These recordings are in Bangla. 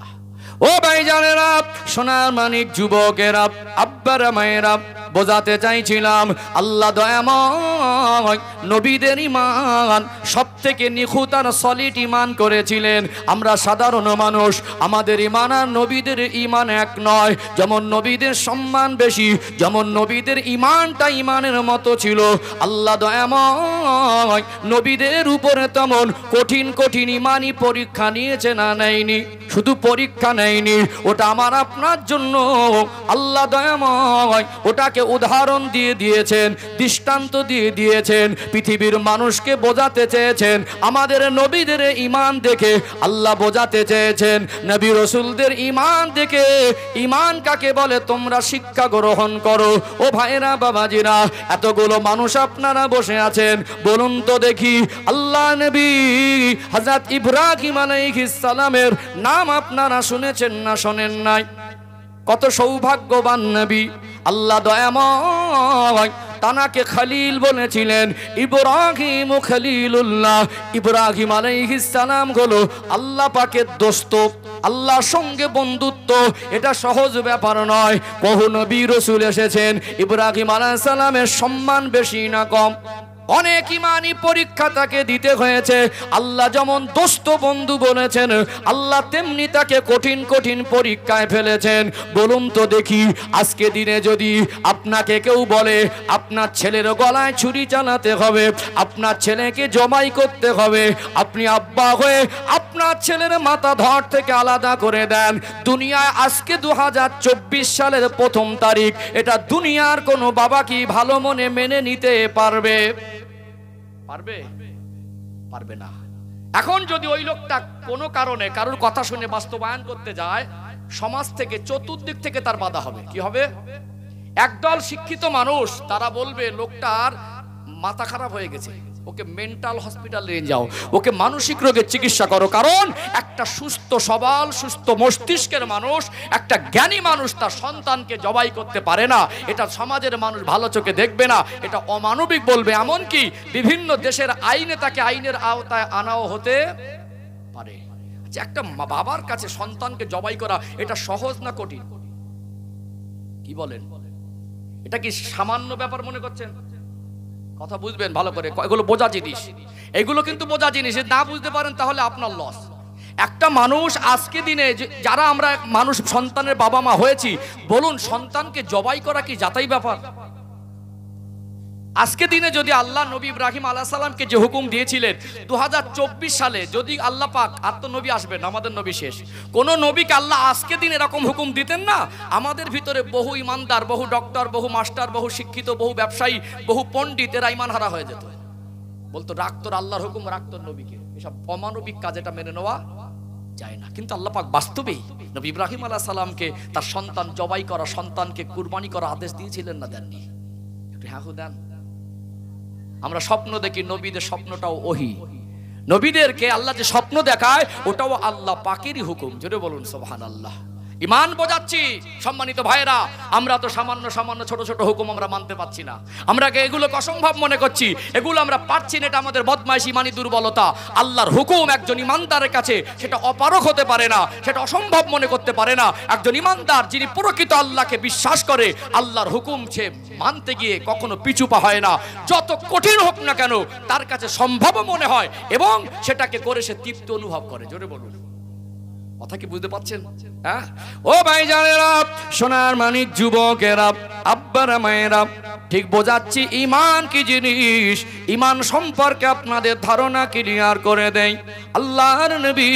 সুবহানাল্লাহ। ও ভাইজানেরা, সোনার মানিক যুবকেরা, আব্বারা মায়েরা, বোঝাতে চাইছিলাম আল্লাহ দয়াময় নবীদের ঈমান সবথেকে নিখুঁত আর সলিড ঈমান করেছিলেন। আমরা সাধারণ মানুষ, আমাদের ঈমান আর নবীদের ঈমান এক নয়। যেমন নবীদের সম্মান বেশি, যেমন নবীদের ঈমানটা ঈমানের মতো ছিল, আল্লাহ দয়াময় নবীদের উপরে তেমন কঠিন কঠিন ঈমানি পরীক্ষা নিয়েছে না নেয়নি? শুধু পরীক্ষা নেয়নি, ওটা আমার আপনার জন্য আল্লাহ দয়াময় ওটাকে উদাহরণ দিয়ে দিয়েছেন, দৃষ্টান্ত দিয়ে দিয়েছেন। পৃথিবীর মানুষকে বোঝাতে চেয়েছেন, আমাদের নবীদের ঈমান দেখে আল্লাহ বোঝাতে চেয়েছেন, নবী রাসূলদের ঈমান দেখে ঈমান কাকে বলে তোমরা শিক্ষা গ্রহণ করো। ও ভাইরা বাবাজিরা, এতগুলো মানুষ আপনারা বসে আছেন, বলুন তো দেখি আল্লাহ নবী হযরত ইব্রাহিম আলাইহিস সালামের নাম আপনারা শুনেছেন না শোনেন নাই? কত সৌভাগ্যবান নবী, আল্লাহ দয়াময় তানাকে খলিল বলেছিলেন। ইব্রাহিম খলিলুল্লাহ, ইব্রাহিম আলাইহিস সালাম হলো আল্লাহ পাকের দোস্ত, আল্লাহর সঙ্গে বন্ধুত্ব। এটা সহজ ব্যাপার নয়। বহু নবী রাসূল এসেছেন, ইব্রাহিম আলাইহিস সালামের সম্মান বেশি না কম? অনেক ঈমানি পরীক্ষা তাকে দিতে হয়েছে। আল্লাহ যেমন দোস্ত বন্ধু বলেছেন, আল্লাহ তেমনি তাকে কঠিন কঠিন পরীক্ষায় ফেলেছেন। বলুন তো দেখি, আজকে দিনে যদি আপনাকে কেউ বলে আপনার ছেলের গলায় ছুরি চালাতে হবে, আপনার ছেলেকে জবাই করতে হবে, আপনি আব্বা হয়ে আপনার ছেলের মাথা ধর থেকে আলাদা করে দেন, দুনিয়ায় আজকে 2024 সালের 1 তারিখ, এটা দুনিয়ার কোনো বাবা কি ভালো মনে মেনে নিতে পারবে? পারবে? পারবে না। এখন যদি ওই লোকটা কোনো কারণে কারোর কথা শুনে বাস্তবায়ন করতে যায়, সমাজ থেকে চতুর্দিক থেকে তার বাধা হবে। কি হবে? একদল শিক্ষিত মানুষ তারা বলবে লোকটার মাথা খারাপ হয়ে গেছে, ওকে মেন্টাল হসপিটালে নিয়ে যাও, ওকে মানসিক রোগের চিকিৎসা করো। কারণ একটা সুস্থ সবল সুস্থ মস্তিষ্কের মানুষ, একটা জ্ঞানী মানুষ তার সন্তানকে জবাই করতে পারে না। এটা সমাজের মানুষ ভালো চোখে দেখবে না, এটা অমানবিক বলবে। এমনকি বিভিন্ন দেশের আইনে তাকে আইনের আওতায় আনাও হতে পারে। যে একটা বাবার কাছে সন্তানকে জবাই করা, এটা সহজ না কঠিন? কি বলেন? এটা কি সামান্য ব্যাপার মনে করছেন? কথা বুঝবেন ভালো করে, এগুলো বোঝা জিনিস, এগুলো কিন্তু বোঝা জিনিস। না বুঝতে পারেন তাহলে আপনার লস। একটা মানুষ আজকে দিনে যারা আমরা মানুষ সন্তানের বাবা মা হয়েছি, বলুন সন্তানকে জবাই করা কি যাতাই ব্যাপার? আজকে দিনে যদি আল্লাহ নবী ইব্রাহিম আলাইহিস সালামকে যে হুকুম দিয়েছিলেন 2024 সালে, যদি আল্লাহ পাক, আর তো নবী আসবেন, আমাদের নবী শেষ, কোন নবীকে আল্লাহ আজকে দিন এরকম হুকুম দিতেন না? আমাদের ভিতরে বহু ইমানদার, বহু ডক্টর, বহু মাস্টার, বহু শিক্ষিত, বহু ব্যবসায়ী, বহু পণ্ডিত, এরা ইমান হারা হয়ে যেত। বলতো রাখতো আল্লাহর হুকুম, রাখতো নবীকে। এসব অমানবিক কাজ, এটা মেনে নেওয়া যায় না। কিন্তু আল্লাহ পাক বাস্তবেই নবী ইব্রাহিম আলাইহিস সালামকে তার সন্তান জবাই করা, সন্তানকে কুরবানি করা আদেশ দিয়েছিলেন না দেননি? একটু হ্যাঁ দেন। আমরা স্বপ্ন দেখি, নবীদের স্বপ্নটাও ওহী। নবীদেরকে আল্লাহ যে স্বপ্ন দেখায় ওটাও আল্লাহ পাকেরই হুকুম। জোরে বলুন সুবহানাল্লাহ। ঈমান বোঝাচ্ছি সম্মানিত ভাইরা, আমরা তো সামান্য সামান্য ছোট ছোট হুকুম আমরা মানতে পারছি না, আমরা এগুলোকে অসম্ভব মনে করছি, এগুলো আমরা পারছি না, এটা আমাদের বদমাইশি, ঈমানি দুর্বলতা। আল্লাহর হুকুম একজন ঈমানদারের কাছে সেটা অপারক হতে পারে না, সেটা অসম্ভব মনে করতে পারে না। একজন ঈমানদার যিনি প্রকৃত আল্লাহকে বিশ্বাস করে, আল্লাহর হুকুম সে মানতে গিয়ে কখনো পিছু পা হয় না। যত কঠিন হোক না কেন তার কাছে সম্ভব মনে হয় এবং সেটাকে করে সে তৃপ্তি অনুভব করে। জোরে বলুন, কথা কি বুঝতে পারছেন? হ্যাঁ ও ভাইজানেরা, সোনার মানিক যুবকেরা, আব্বারা মায়েরা, ঠিক বোঝাচ্ছি ঈমান কি জিনিস। ঈমান সম্পর্কে আপনাদের ধারণা ক্লিয়ার করে দেয়। আল্লাহর নবী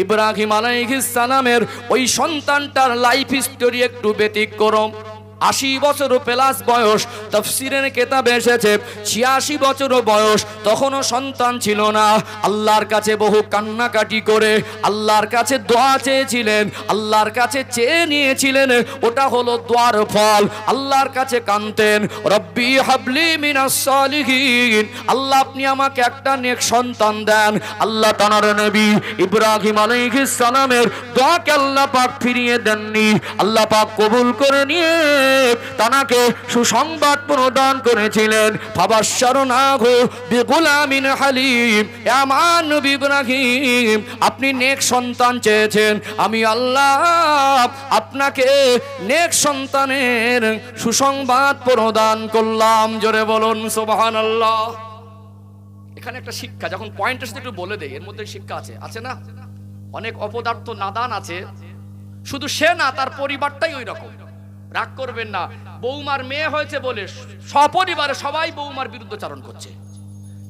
ইব্রাহিম আলাইহিস সালামের ওই সন্তানটার লাইফ স্টোরি একটু ব্যতিক্রম। 80 বছর প্লাস বয়স, তাফসীরের কিতাবে এসেছে 86 বছর বয়স, তখনও সন্তান ছিল না। আল্লাহর কাছে বহু কান্নাকাটি করে আল্লাহর কাছে দোয়া চেয়েছিলেন, আল্লাহর কাছে চেয়ে নিয়েছিলেন, ওটা হলো দোয়ার ফল। আল্লাহর কাছে কাঁদতেন, রব্বি হাবলি মিনাস সালিহিন, আল্লাহ আপনি আমাকে একটা নেক সন্তান দেন। আল্লাহ তাআলার নবী ইব্রাহিম আলাইহিস সালামের দোয়াকে আল্লাহ পাক ফিরিয়ে দেননি, আল্লাহ পাক কবুল করে নিয়ে তাকে সুসংবাদ প্রদান করেছিলেন। ফাবাশশারনাহু বিগুলামিন হালিম। আমার নবী ইব্রাহিম, আপনি নেক সন্তান চেয়েছেন, আমি আল্লাহ আপনাকে নেক সন্তানের সুসংবাদ প্রদান করলাম। জোরে বলুন সুবহানাল্লাহ। এখানে একটা শিক্ষা, যখন পয়েন্টের সাথে একটু বলে দেই, এর মধ্যে শিক্ষা আছে, আছে না? অনেক অপদার্থ নাদান আছে, শুধু সে না, তার পরিবারটাই ওই রকম। রাগ করবেন না, বৌমার মেয়ে হয়েছে বলে সপরিবারে সবাই বৌমার বিরুদ্ধচারণ করছে,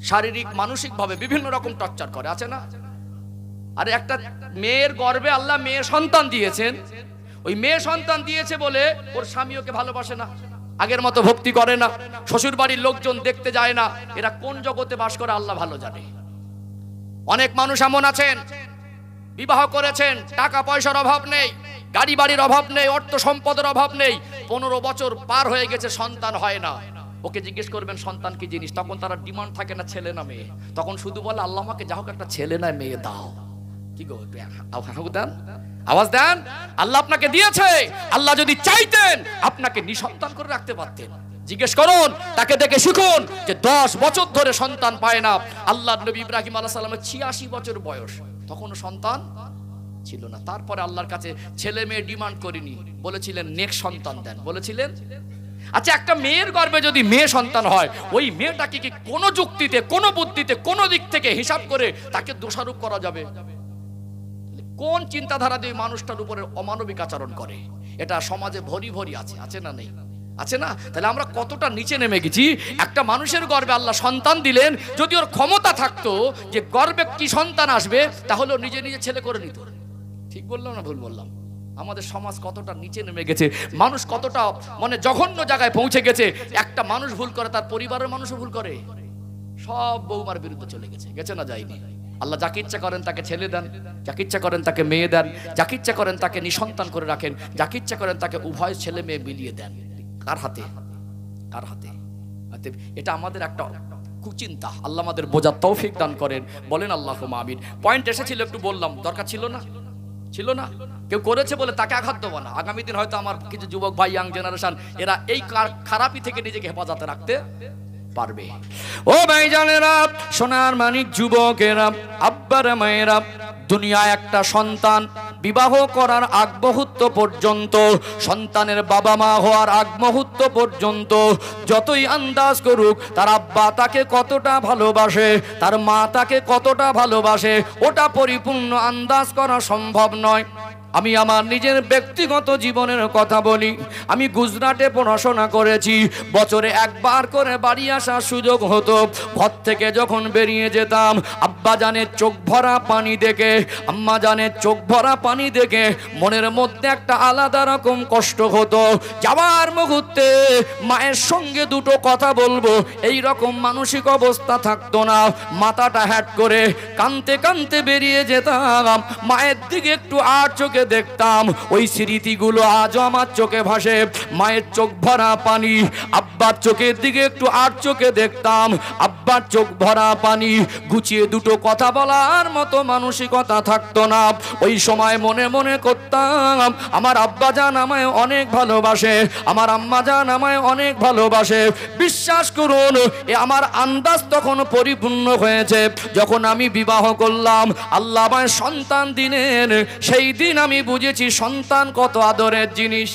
শারীরিক মানসিক ভাবে বিভিন্ন রকম টর্চার করে, আছে না? আরে একটা মেয়ের গর্ভে আল্লাহ মেয়ে সন্তান দিয়েছেন, ওই মেয়ে সন্তান দিয়েছে বলে ওর স্বামী ওকে ভালোবাসে না, আগের মতো ভক্তি করে না, শ্বশুর বাড়ির লোকজন দেখতে যায় না। এরা কোন জগতে বাস করে আল্লাহ ভালো জানে। অনেক মানুষ এমন আছেন, বিবাহ করেছেন, টাকা পয়সার অভাব নেই, গাড়ি বাড়ির অভাব নেই, অর্থ সম্পদের অভাব নেই, 15 বছর পার হয়ে গেছে, সন্তান হয় না। ওকে জিজ্ঞেস করবেন সন্তান কি জিনিস, তখন তারা ডিমান্ড থাকে না ছেলে না মেয়ে, তখন শুধু বলে আল্লাহ আমাকে যা হোক একটা ছেলে না মেয়ে দাও। কি গো, দেন, আওয়াজ দেন। আল্লাহ আপনাকে দিয়েছে, আল্লাহ যদি চাইতেন আপনাকে নিঃসন্তান করে রাখতে পারতেন। জিজ্ঞেস করুন, তাকে দেখে শিখুন যে 10 বছর ধরে সন্তান পায় না। আল্লাহর নবী ইব্রাহিম আলাইহিস সালামের 86 বছর বয়স, তখনও সন্তান ছিল না। তারপরে আল্লাহর কাছে ছেলে মেয়ে ডিমান্ড করিনি, বলেছিলেন নেক সন্তান দেন, বলেছিলেন। আচ্ছা, একটা মেয়ের গর্ভে যদি মেয়ে সন্তান হয়, ওই মেয়েটাকে কি কোনো যুক্তিতে, কোনো বুদ্ধিতে, কোনো দিক থেকে হিসাব করে তাকে দোষারোপ করা যাবে? কোন চিন্তাধারা দিয়ে মানুষটার উপরে অমানবিক আচরণ করে? এটা সমাজে ভরি ভরি আছে, আছে না নেই? আছে না? তাহলে আমরা কতটা নিচে নেমে গেছি। একটা মানুষের গর্ভে আল্লাহ সন্তান দিলেন, যদি ওর ক্ষমতা থাকতো যে গর্ভে কি সন্তান আসবে, তাহলে নিজে নিজে ছেলে করে নিত। ঠিক বললাম না ভুল বললাম? আমাদের সমাজ কতটা নিচে নেমে গেছে, মানুষ কতটা মানে জঘন্য জায়গায় পৌঁছে গেছে। একটা মানুষ ভুল করে, তার পরিবারের মানুষও ভুল করে, সব বৌমার বিরুদ্ধে চলে গেছে, গেছে না যায়নি? আল্লাহ যাকে ইচ্ছা করেন তাকে ছেলে দেন, যাকে ইচ্ছা করেন তাকে মেয়ে দেন, যাকে ইচ্ছা করেন তাকে নিঃসন্তান করে রাখেন, যাকে ইচ্ছা করেন তাকে উভয় ছেলে মেয়ে মিলিয়ে দেন। কার হাতে? কার হাতে? এটা আমাদের একটা কুচিন্তা। আল্লাহ আমাদের বোঝার তৌফিক দান করেন, বলেন আল্লাহুম্মা আমিন। পয়েন্ট এসেছিল, একটু বললাম, দরকার ছিল না? ছিল না? কেউ করেছে বলে তাকে আঘাত দেবো না। আগামী দিন হয়তো আমার কিছু যুবক ভাই, ইয়াং জেনারেশন, এরা এই খারাপি থেকে নিজেকে হেফাজতে রাখতে পারবে। ও ভাইজানেরা, সোনার মানিক যুবকেরা, আব্বার মায়েরা, দুনিয়া একটা সন্তান বিবাহ করার আগ মুহূর্ত পর্যন্ত, সন্তানের বাবা মা হওয়ার আগ মুহূর্ত পর্যন্ত যতই আন্দাজ করুক তার আব্বা তাকে কতটা ভালোবাসে, তার মা তাকে কতটা ভালোবাসে, ওটা পরিপূর্ণ আন্দাজ করা সম্ভব নয়। আমি আমার নিজের ব্যক্তিগত জীবনের কথা বলি। আমি গুজরাটে পড়াশোনা করেছি, বছরে একবার করে বাড়ি আসার সুযোগ হতো। ঘর থেকে যখন বেরিয়ে যেতাম, আব্বা জানের চোখ ভরা পানি দেখে, আম্মা জানের চোখ ভরা পানি দেখে মনের মধ্যে একটা আলাদা রকম কষ্ট হতো। যাওয়ার মুহূর্তে মায়ের সঙ্গে দুটো কথা বলবো এই রকম মানসিক অবস্থা থাকতো না। মাথাটা হ্যাট করে কাঁদতে কাঁদতে বেরিয়ে যেতাম। মায়ের দিকে একটু আর চোখে দেখতাম, ওই স্মৃতিগুলো আজও আমার চোখে ভাসে। মায়ের চোখ ভরা পানি, আব্বার চোখের দিকে একটু আর চোখে দেখতাম, আব্বার চোখ ভরা পানি। গুছিয়ে দুটো কথা বলার মতো মানসিকতা থাকতো না। ওই সময় মনে মনে করতাম, আমার আব্বা জান আমায় অনেক ভালোবাসে, আমার আম্মা জান আমায় অনেক ভালোবাসে। বিশ্বাস করুন, আমার আন্দাজ তখন পরিপূর্ণ হয়েছে যখন আমি বিবাহ করলাম। আল্লাহ আমায় সন্তান দিলেন, সেই দিন আমি বুঝেছি সন্তান কত আদরের জিনিস।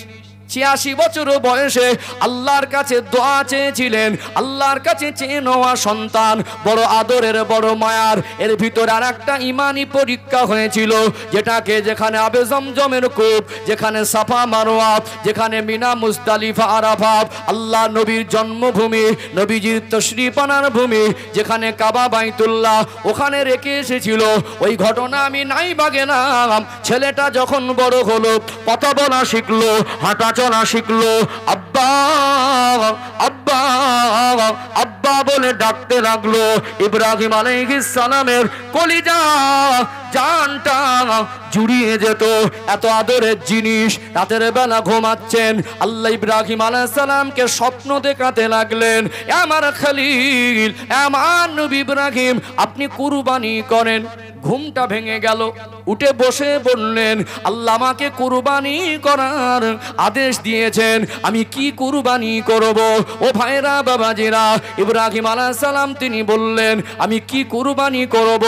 86 বছর বয়সে আল্লাহর কাছে দোয়া চেয়েছিলেন, আল্লাহর কাছে চেয়ে নেওয়া সন্তান বড় আদরের, বড় মায়ার। এর ভিতরে আর একটা ইমানি পরীক্ষা হয়েছিল, যেটাকে যেখানে আবে জমজমের কূপ, যেখানে সাফা মারওয়া, যেখানে মিনা মুজদালিফা আরাফা, আল্লাহ নবীর জন্মভূমি, নবীজির তশরিফ আনার ভূমি, যেখানে কাবা বাইতুল্লাহ, ওখানে রেখে এসেছিল। ওই ঘটনা আমি নাই বা গেলাম। ছেলেটা যখন বড় হলো, কথা বলা শিখলো, হাঁটা চলা শিখলো, আব্বা আব্বা আব্বা আব্বা বলে ডাকতে লাগলো। ইব্রাহিম আলাইহিস সালামের কলিজা জানটা জুড়িয়ে যেত, এত আদরের জিনিস। রাতের বেলা ঘুমাচ্ছেন, আল্লাহ ইব্রাহিম আলাইহিস সালামকে স্বপ্ন দেখাতে লাগলেন, আমার খলিল, আমার নবী ইব্রাহিম, আপনি কুরবানি করেন। ঘুমটা ভেঙে গেল, উঠে বসে বললেন, আল্লাহ আমাকে কুরবানি করার আদেশ দিয়েছেন, আমি কি কুরবানি করব? ও ভাইরা বাবাজিরা, ইব্রাহিম আলাইহিস সালাম তিনি বললেন, আমি কি কুরবানি করব?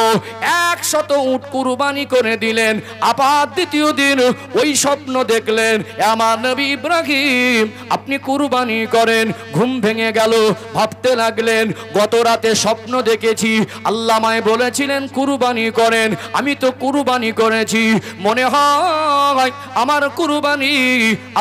100 উট কুরবানি করে দিলেন। আবার দ্বিতীয় দিন ওই স্বপ্ন দেখলেন, আমার নবী ইব্রাহিম আপনি কুরবানি করেন। ঘুম ভেঙে গেল, ভাবতে লাগলেন, গত রাতে স্বপ্ন দেখেছি আল্লাহ আমায় বলেছিলেন কুরবানি করেন, আমি তো কুরবানি করেছি, মনে হয় আমার কুরবানি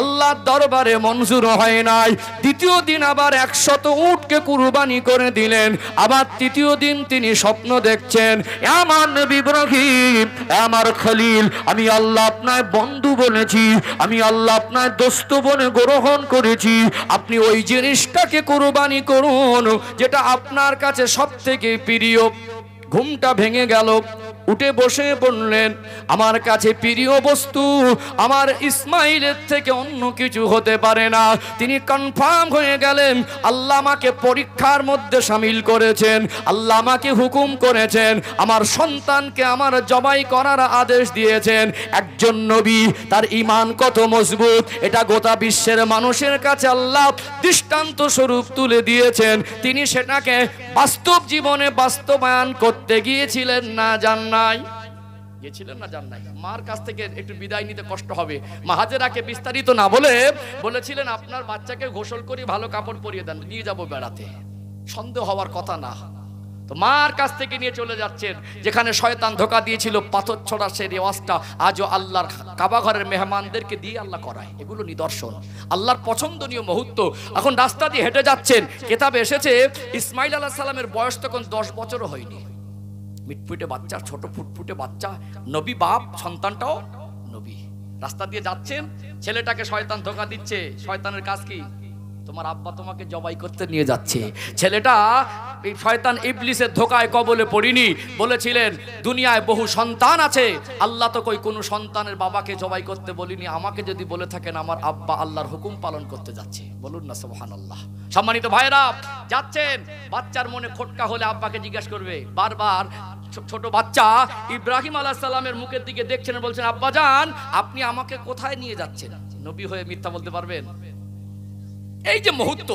আল্লাহর দরবারে মঞ্জুর হয় নাই। দ্বিতীয় দিন আবার 100 উটকে কুরবানি করে দিলেন। আবার তৃতীয় দিন তিনি স্বপ্ন দেখছেন, আমার নবী ইব্রাহিম, আমার খলিল, আমি আল্লাহ আপনার বন্ধু বলেছি, আমি আল্লাহ আপনার দোস্ত বলে গ্রহণ করেছি, আপনি ওই জিনিসটাকে কুরবানি করুন যেটা আপনার কাছে সব থেকে প্রিয়। ঘুমটা ভেঙে গেল, উঠে বসে বললেন, আমার কাছে প্রিয় বস্তু আমার ইসমাইলের থেকে অন্য কিছু হতে পারে না। তিনি কনফার্ম হয়ে গেলেন, আল্লাহ আমাকে পরীক্ষার মধ্যে শামিল করেছেন, আল্লাহ আমাকে হুকুম করেছেন, আমার সন্তানকে আমার জবাই করার আদেশ দিয়েছেন। একজন নবী, তার ঈমান কত মজবুত এটা গোটা বিশ্বের মানুষের কাছে আল্লাহ দৃষ্টান্ত স্বরূপ তুলে দিয়েছেন। তিনি সেটাকে বাস্তব জীবনে বাস্তবায়ন করতে গিয়েছিলেন না যান নাই? গিয়েছিলেন না যান নাই? মার কাছ থেকে একটু বিদায় নিতে কষ্ট হবে। মা হাজেরাকে বিস্তারিত না বলে বলেছিলেন, আপনার বাচ্চাকে গোসল করে ভালো কাপড় পরিয়ে দেন, নিয়ে যাব বেড়াতে। সন্দেহ হওয়ার কথা না। তো মার কাছ থেকে নিয়ে চলে যাচ্ছেন, যেখানে শয়তান ধোকা দিয়েছিল পাথর ছোড়া সেই রেওয়াজটা আজও আল্লাহর কাবা ঘরের মেহমানদেরকে দিয়ে আল্লাহ করায়। এগুলো নিদর্শন, আল্লাহর পছন্দনীয় মুহূর্ত। এখন রাস্তা দিয়ে হেঁটে যাচ্ছেন, কেতাবে এসেছে ইসমাইল আলাইহিস সালামের বয়স তখন 10 বছরও হয়নি। মিটফুটে বাচ্চা, ছোট ফুটফুটে বাচ্চা, নবী বাপ, সন্তানটাও নবী। রাস্তা দিয়ে যাচ্ছেন, ছেলেটাকে শয়তান ধোকা দিচ্ছে। শয়তানের কাজ কি? তোমার আব্বা তোমাকে জবাই করতে নিয়ে যাচ্ছে। ছেলেটা এই শয়তান ইবলিসের ধোকায় কবলে পড়িনি। বলেছিলেন, দুনিয়ায় বহু সন্তান আছে, আল্লাহ তো কই কোনো সন্তানের বাবাকে জবাই করতে বলিনি। আমাকে যদি বলে থাকেন, আমার আব্বা আল্লাহর হুকুম পালন করতে যাচ্ছে। বলুন না সুবহানাল্লাহ। সম্মানিত ভাইরা, যাচ্ছেন, বাচ্চার মনে খটকা হলে আব্বাকে জিজ্ঞেস করবে। বারবার ছোট বাচ্চা ইব্রাহিম আলাইহিস সালামের মুখের দিকে দেখছেন, বলছেন, আব্বা জান আপনি আমাকে কোথায় নিয়ে যাচ্ছেন? নবী হয়ে মিথ্যা বলতে পারবেন? এই যে মুহূর্ত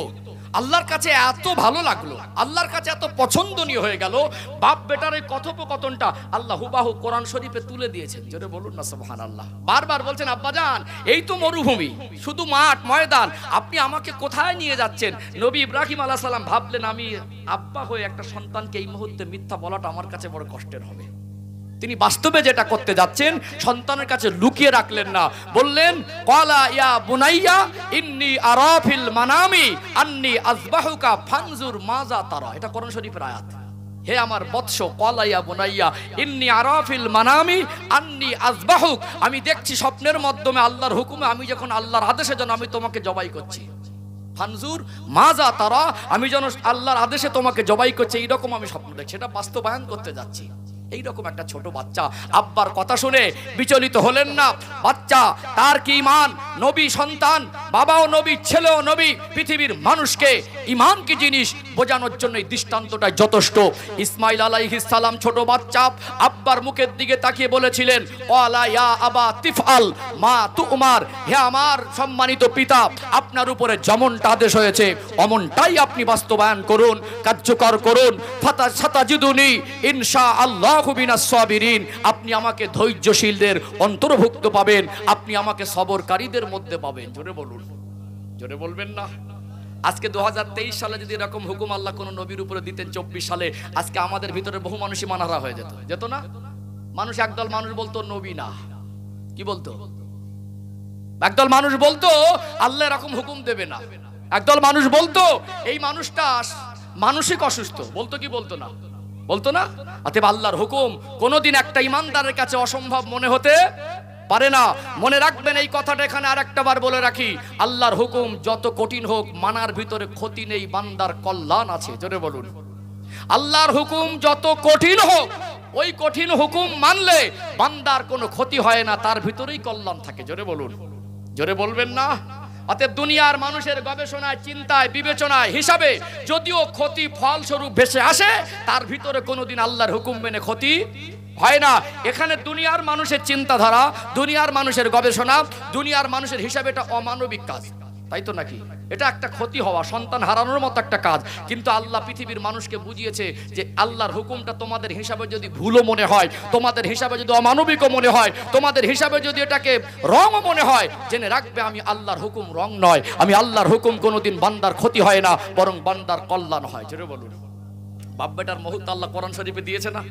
আল্লাহর কাছে এত ভালো লাগলো, আল্লাহর কাছে এত পছন্দনীয় হয়ে গেল, বাপ বেটার এই কথোপকথনটা আল্লাহ হুবাহু কোরআন শরীফে তুলে দিয়েছেন। জোরে বলুন না সুবহানাল্লাহ। বারবার বলছেন, আব্বা জান এই তো মরুভূমি, শুধু মাঠ ময়দান, আপনি আমাকে কোথায় নিয়ে যাচ্ছেন? নবী ইব্রাহিম আলাইহিস সালাম ভাবলেন, আমি আব্বা হয়ে একটা সন্তানকে এই মুহূর্তে মিথ্যা বলাটা আমার কাছে বড় কষ্টের হবে। তিনি বাস্তবে যেটা করতে যাচ্ছেন সন্তানের কাছে লুকিয়ে রাখলেন না, বললেন, ক্বালা ইয়া বুনাইয়া ইন্নী আরা ফিল মানামি আন্নী আযবাহুকা ফানজুর মাযা তারা। এটা কোরআন শরীফের আয়াত। হে আমার বৎস, ক্বালা ইয়া বুনাইয়া ইন্নী আরা ফিল মানামি আন্নী আযবাহুক, আমি দেখছি স্বপ্নের মাধ্যমে আল্লাহর হুকুমে, আমি যখন আল্লাহর আদেশে যেন আমি তোমাকে জবাই করছি। ফানজুর মাযা তারা, আমি যেন আল্লাহর আদেশে তোমাকে জবাই করছি, এইরকম আমি স্বপ্ন দেখছি, এটা বাস্তবায়ন করতে যাচ্ছি। এইরকম একটা ছোট বাচ্চা আব্বার কথা শুনে বিচলিত হলেন না। বাচ্চা, তার কি ঈমান, নবী সন্তান, বাবাও নবী, ছেলেও নবী, পৃথিবীর মানুষকে ঈমান কি জিনিস বোঝানোর জন্য এই দৃষ্টান্তটাই যথেষ্ট। ইসমাইল আলাইহিস সালাম ছোট বাচ্চা আব্বার মুখের দিকে তাকিয়ে বলেছিলেন, ক্বালা ইয়া আবা তিফআল মা তুমার, হে আমার সম্মানিত পিতা, আপনার উপরে যেমনটা আদেশ হয়েছে অমনটাই আপনি বাস্তবায়ন করুন, কার্যকর করুন। ফাতাজিদুনি ইনশাআল্লাহ বিনাস সাবিরিন, আপনি আমাকে ধৈর্যশীলদের অন্তর্ভুক্ত পাবেন, আপনি আমাকে সবরকারীদের মধ্যে পাবেন। জোরে বলুন, জোরে বলবেন না? আজকে 2023 সালে যদি এরকম হুকুম আল্লাহ কোন নবীর উপরে দিতেন 24 সালে, আজকে আমাদের ভিতরে বহু মানুষই মানহারা হয়ে যেত, যেত না? মানুষ, একদল মানুষ বলতো নবী না, কি বলতো? একদল মানুষ বলতো আল্লাহ এরকম হুকুম দেবে না, একদল মানুষ বলতো এই মানুষটা মানসিক অসুস্থ, বলতো কি বলতো না? বলতো না? অতএব আল্লাহর হুকুম কোনোদিন একটা ইমানদারের কাছে অসম্ভব মনে হতে পারে না। মনে রাখবেন এই কথাটা এখানে আরেকটা বার বলে রাখি, আল্লাহর হুকুম যত কঠিন হোক মানার ভিতরে ক্ষতি নেই, বান্দার কল্যাণ আছে। জোরে বলুন। আল্লাহর হুকুম যত কঠিন হোক ওই কঠিন হুকুম মানলে বান্দার কোনো ক্ষতি হয় না, তার ভিতরেই কল্যাণ থাকে। জোরে বলুন। জোরে বলবেন না? অতএব দুনিয়ার মানুষের গবেষণায়, চিন্তায়, বিবেচনায়, হিসাবে যদিও ক্ষতি ফলস্বরূপ ভেসে আসে, তার ভিতরে কোনোদিন আল্লাহর হুকুম মেনে ক্ষতি হয় না। এখানে দুনিয়ার মানুষের চিন্তাধারা, দুনিয়ার মানুষের গবেষণা, দুনিয়ার মানুষের হিসাবে এটা অমানবিক কাজ, তাই তো নাকি? এটা একটা ক্ষতি হওয়া, সন্তান হারানোর মতো একটা কাজ। কিন্তু আল্লাহ পৃথিবীর মানুষকে বুঝিয়েছে যে আল্লাহর হুকুমটা তোমাদের হিসাবে যদি ভুলও মনে হয়, তোমাদের হিসাবে যদি অমানবিকও মনে হয়, তোমাদের হিসাবে যদি এটাকে রঙও মনে হয়, জেনে রাখবে আমি আল্লাহর হুকুম রং নয়, আমি আল্লাহর হুকুম কোনোদিন বান্দার ক্ষতি হয় না, বরং বান্দার কল্যাণ হয়। জোরে বলুন। বাপ বেটার মুহূর্ত আল্লাহ কোরআন শরীফে দিয়েছে না?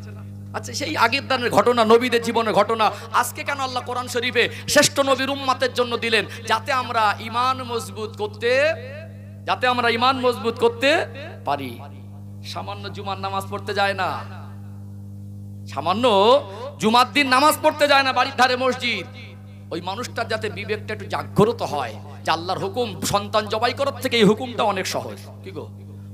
আচ্ছা, সেই আগের দিনের ঘটনা, নবীদের জীবনের ঘটনা আজকে কেন আল্লাহ কোরআন শরীফে শ্রেষ্ঠ নবীর উম্মতের জন্য দিলেন? যাতে আমরা ঈমান মজবুত করতে পারি। সামান্য জুমার নামাজ পড়তে যায় না, সামান্য জুমার দিন নামাজ পড়তে যায় না বাড়ির ধারে মসজিদ, ওই মানুষটার যাতে বিবেকটা একটু জাগ্রত হয় যে আল্লাহর হুকুম সন্তান জবাই করার থেকে এই হুকুমটা অনেক সহজ। কি গো,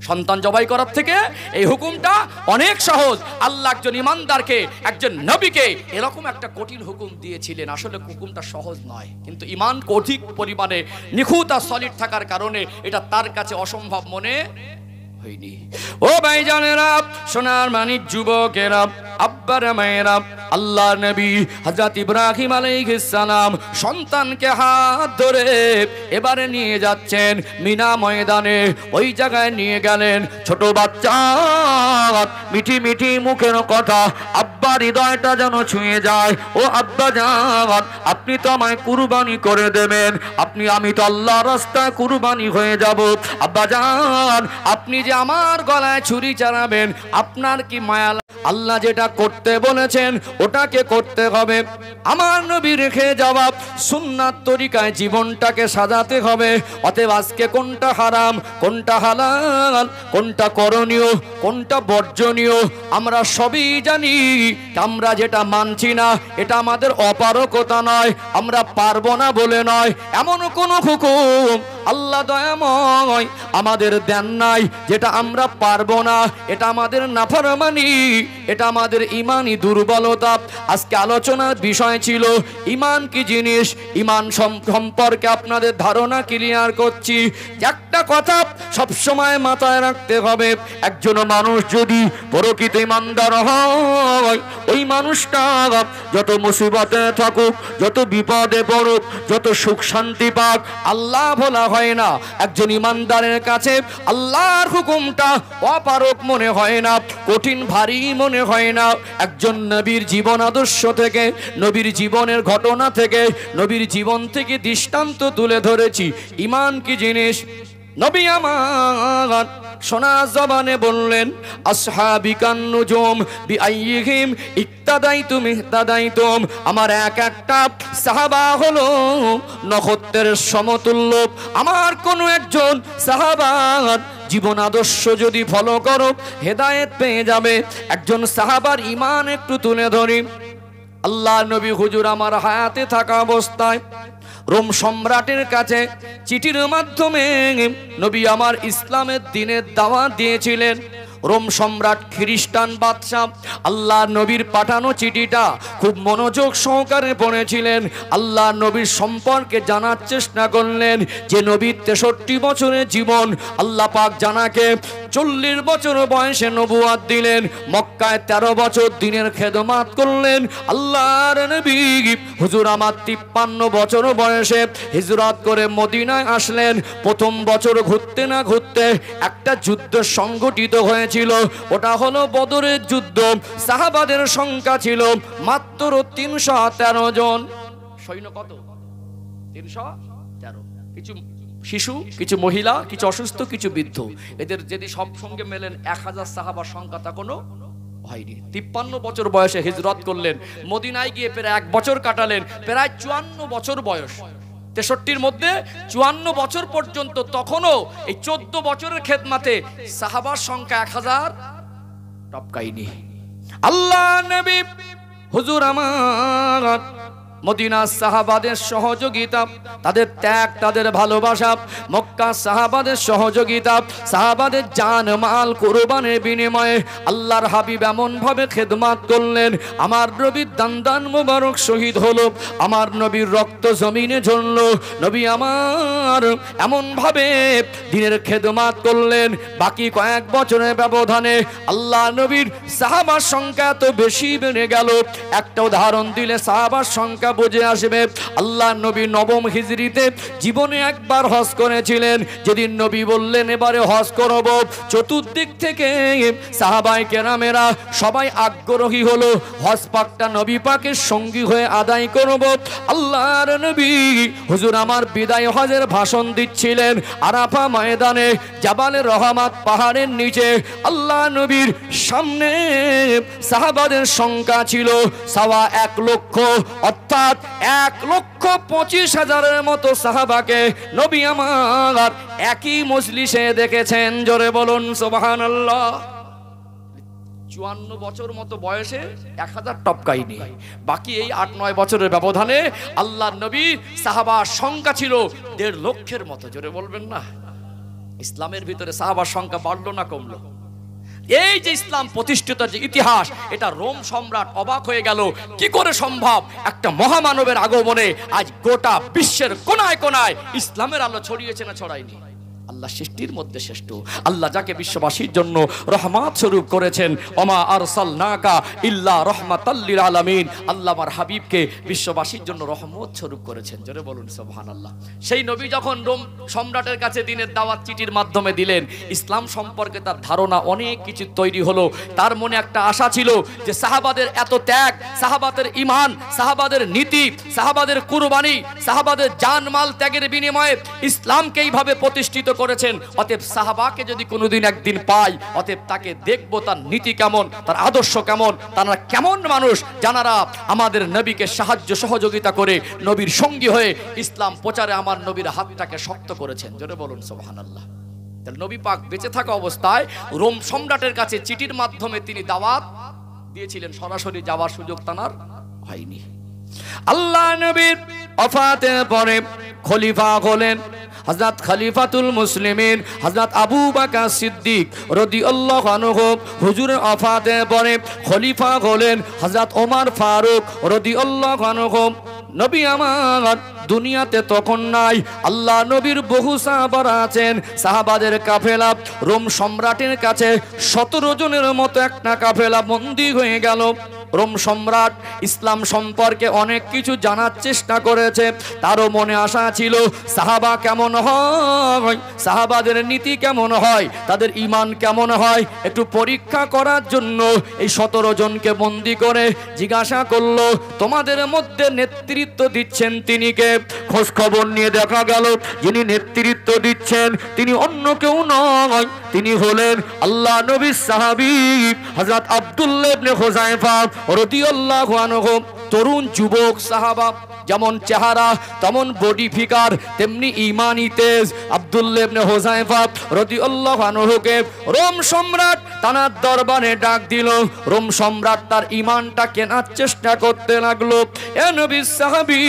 সন্তান জবাই করার থেকে এই হুকুমটা অনেক সহজ। আল্লাহ একজন ইমানদারকে, একজন নবীকে এরকম একটা কঠিন হুকুম দিয়েছিলেন। আসলে হুকুমটা সহজ নয়, কিন্তু ইমান অধিক পরিমাণে নিখুঁত আর সলিড থাকার কারণে এটা তার কাছে অসম্ভব মনে হয়নি। ও ভাইজানেরা, সোনার মানিক যুবকেরা, আব্বারা মায়েরা, আল্লাহর নবী হযরত ইব্রাহিম আলাইহিস সালাম সন্তানকে হাত ধরে এবারে নিয়ে যাচ্ছেন মিনা ময়দানে। ওই জায়গায় নিয়ে গেলেন ছোট বাচ্চা, মিঠি মিঠি মুখের কথা, আব্বার হৃদয়টা যেন ছুঁয়ে যায়। ও আব্বা জান, আপনি তো আমায় কুরবানি করে দেবেন, আমি তো আল্লাহর রাস্তায় কুরবানি হয়ে যাব। আব্বা জান, আপনি যে আমার গলায় ছুরি চালাবেন, আপনার কি মায়া? আল্লাহ যেটা করতে বলেছেন ওটাকে করতে হবে। আমার নবী রেখে যাওয়া সুন্নাত তরিকায় জীবনটাকে সাজাতে হবে। অতএব আজকে কোনটা হারাম, কোনটা হালাল, কোনটা করণীয়, কোনটা বর্জনীয় আমরা সবই জানি। আমরা যেটা মানছি না এটা আমাদের অপারগতা নয়, আমরা পারবো না বলে নয়, এমন কোন হুকুম আল্লাহ দয়াময় আমাদের দেন নাই যেটা আমরা পারবো না। এটা আমাদের নাফরমানি, এটা আমাদের ইমানি দুর্বলতা। আজকে আলোচনার বিষয় ছিল ইমান কি জিনিস, ইমান সম্পর্কে আপনাদের ধারণা ক্লিয়ার করছি। একটা কথা সবসময় মাথায় রাখতে হবে, একজন মানুষ যদি প্রকৃত ইমানদার হয়, ওই মানুষটা যত মুসিবতে থাকুক, যত বিপদে পড়ুক, যত সুখ শান্তি পাক, আল্লাহ ভোলা হয় না। একজন ইমানদারের কাছে আল্লাহর হুকুমটা অপারক মনে হয় না, কঠিন ভারী মনে হয় না। একজন নবীর জীবন আদর্শ থেকে, নবীর জীবনের ঘটনা থেকে, নবীর জীবন থেকে দৃষ্টান্ত তুলে ধরেছি ইমান কি জিনিস। নবী আমার সোনা জবানে বললেন, আসহাবিকান নুজুম বিআইয়িহিম ইক্তাদাইতুম ইহতাদাইতুম। আমার এক একটা সাহাবা হলো নক্ষত্রের সমতুল্য। আমার কোনো একজন সাহাবার জীবন আদর্শ যদি ফলো করো হেদায়েত পেয়ে যাবে। একজন সাহাবার ইমান একটু তুলে ধরি। আল্লাহ নবী হুজুর আমার হায়াতে থাকা অবস্থায় রোম সম্রাটের কাছে চিঠির মাধ্যমে নবী আমার ইসলামের দিনের দাওয়াত দিয়েছিলেন। রোম সম্রাট খ্রিস্টান বাদশাহ আল্লাহ নবীর পাঠানো চিঠিটা খুব মনোযোগ সহকারে পড়েছিলেন। আল্লাহ নবীর সম্পর্কে জানার চেষ্টা করলেন যে নবীর 63 বছরের জীবন। আল্লাহ পাক জানাকে 40 বছর বয়সে নবুয়াত দিলেন, মক্কায় 13 বছর দিনের খেদমাত করলেন। আল্লাহর নবী হুজুর আমার 53 বছর বয়সে হিজরত করে মদিনায় আসলেন। প্রথম বছর ঘুরতে না ঘুরতে একটা যুদ্ধ সংগঠিত হয়েছিল, ওটা হলো বদরের যুদ্ধ। সাহাবাদের সংখ্যা ছিল মাত্র 313 জন। সৈন্য কত? 313। কিছু শিশু, কিছু মহিলা, কিছু অসুস্থ, কিছু বৃদ্ধ, এদের যদি সব সঙ্গে মেলেন 1000 সাহাবার সংখ্যা তা কোনো হয়নি। 53 বছর বয়সে হিজরত করলেন, মদিনায় গিয়ে প্রায় 1 বছর কাটালেন, প্রায় 54 বছর বয়স। 63-র মধ্যে 54 বছর পর্যন্ত, তখনও এই 14 বছরের খেদমাতে সাহাবার সংখ্যা 1000 টপকায়নি। আল্লাহ নবী হুজুর আমার মদিনা সাহাবাদের সহযোগিতা, তাদের ত্যাগ, তাদের ভালোবাসা, মক্কা সাহাবাদের সহযোগিতা, সাহাবাদের জান মাল কুরবানের বিনিময়ে আল্লাহর হাবিব এমন ভাবে খেদমত করলেন, আমার নবীর দান মোবারক শহীদ হলো, আমার নবীর রক্ত জমিনে ঝরলো। নবী আমার এমন ভাবে দিনের খেদমত করলেন, বাকি কয়েক বছরের ব্যবধানে আল্লাহ নবীর সাহাবার সংখ্যা এত বেশি বেড়ে গেল। একটা উদাহরণ দিলে সাহাবার সংখ্যা বুঝে আসবে। আল্লাহ নবী নবম হিজরিতে জীবনে একবার হজ করেছিলেন। যেদিন নবী বললেন এবারে হজ করব, চতুর্দিক থেকে সাহাবায়ে কেরামেরা সবাই আগ্রহী হলো, হজ পাকটা নবী পাকের সঙ্গী হয়ে আদায় করব। আল্লাহর নবী হুজুর আমার বিদায় হজের ভাষণ দিচ্ছিলেন আরাফা ময়দানে, জাবালে রহমাত পাহাড়ের নিচে। আল্লাহ নবীর সামনে সাহাবাদের সংখ্যা ছিল 1.25 লক্ষ, অর্থাৎ 1,25,000 মতো সাহাবাকে নবী আমার একই মজলিসে দেখেছেন। জোরে বলুন সুবহানাল্লাহ। 54 বছর মতো বয়সে 1000 টপকায়নি, বাকি এই 8-9 বছরের ব্যবধানে আল্লাহ নবী সাহাবার সংখ্যা ছিল 1.5 লক্ষের মতো। জোরে বলবেন না। ইসলামের ভিতরে সাহাবার সংখ্যা বাড়লো না কমলো? এই যে ইসলাম প্রতিষ্ঠিত যে ইতিহাস, এটা রোম সম্রাট অবাক হয়ে গেল, কি করে সম্ভব একটা মহামানবের আগমনে আজ গোটা বিশ্বের কোনায় কোনায় ইসলামের আলো ছড়িয়েছে না ছড়ায়নি? আল্লাহ সৃষ্টির মধ্যে শ্রেষ্ঠ, আল্লাহ যাকে বিশ্ববাসীর জন্য রহমত স্বরূপ করেছেন, ওমা আরসালনাকা ইল্লা রাহমাতাল লিল আলামিন, আল্লাহ আমার হাবিবকে বিশ্ববাসীর জন্য রহমত স্বরূপ করেছেন। জোরে বলুন সুবহানাল্লাহ। সেই নবী যখন রোম সম্রাটের কাছে দিনের দাওয়াত চিঠির মাধ্যমে দিলেন, ইসলাম সম্পর্কে তার ধারণা অনেক কিছু তৈরি হলো। তার মনে একটা আশা ছিল যে সাহাবাদের এত ত্যাগ, সাহাবাদের ঈমান, সাহাবাদের নীতি, সাহাবাদের কুরবানি, সাহাবাদের জানমাল ত্যাগের বিনিময়ে ইসলামকে এইভাবে প্রতিষ্ঠিত করেছেন, অতএব সাহাবাকে যদি কোনোদিন একদিন পাই, অতএব তাকে দেখবো তার নীতি কেমন, তার আদর্শ কেমন, তারা কেমন মানুষ যারা আমাদের নবীকে সাহায্য সহযোগিতা করে নবীর সঙ্গী হয়ে ইসলাম প্রচারে আমার নবীর হাতটাকে শক্ত করেছেন। জোরে বলুন সুবহানাল্লাহ। তাহলে নবী পাক বেঁচে থাকা অবস্থায় রোম সম্রাটের কাছে চিঠির মাধ্যমে তিনি দাওয়াত দিয়েছিলেন, সরাসরি যাওয়ার সুযোগ তার হয়নি। আল্লাহ নবীর ওফাতের পরে খলিফা হলেন হযরত খলিফাতুল মুসলিমিন হযরত আবু বকর সিদ্দিক রাদিয়াল্লাহু আনহু। হুজুরের ওফাতের পরে খলিফা হলেন হযরত ওমর ফারুক রাদিয়াল্লাহু আনহু। নবী আমার দুনিয়াতে তখন নাই, আল্লাহ নবীর বহু সাহাবারা আছেন। সাহাবাদের কাফেলা রোম সম্রাটের কাছে 17 জনের মতো একটা কাফেলা বন্দী হয়ে গেল। রোম সম্রাট ইসলাম সম্পর্কে অনেক কিছু জানার চেষ্টা করেছে, তারও মনে আশা ছিল সাহাবা কেমন হয়, সাহাবাদের নীতি কেমন হয়, তাদের ঈমান কেমন হয়, একটু পরীক্ষা করার জন্য এই 17 জনকে বন্দী করে জিজ্ঞাসা করলো, তোমাদের মধ্যে নেতৃত্ব দিচ্ছেন তিনি কে? খোঁজ খবর নিয়ে দেখা গেল যিনি নেতৃত্ব দিচ্ছেন তিনি অন্য কেউ নয়, তিনি হলেন আল্লাহ নবীর সাহাবী হযরত আব্দুল্লাহ ইবনে হুযায়ফা রাদিয়াল্লাহু আনহু। তরুণ যুবক সাহাবা, যেমন চেহারা তেমন বডি ফিগার, তেমনি ঈমানি তেজ। আব্দুল্লাহ ইবনে হুযায়ফা রাদিয়াল্লাহু আনহুকে রোম সম্রাট তার দরবারে ডাক দিল। রোম সম্রাট তার ঈমানটা কেনার চেষ্টা করতে লাগলো। এ নবীর সাহাবী